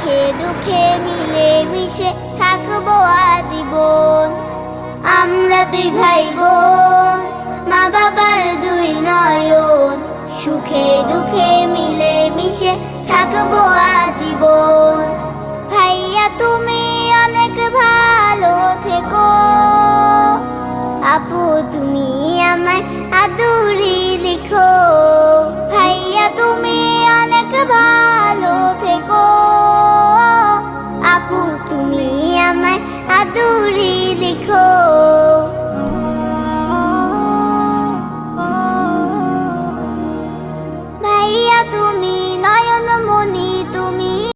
সুখে দুঃখে মিলে মিশে থাকবো আজীবন। আমরা দুই ভাই বোন, মা বাবার দুই নয়ন, সুখে দুঃখে মিলে মিশে থাকবো আজীবন। ভাইয়া তুমি অনেক ভালো থেকো, আপু তুমি আমায় আদুরি লিখো। ভাইয়া তুমি অনেক ভালো থেকো, আপু তুমি আমায় আদুরি লিখো।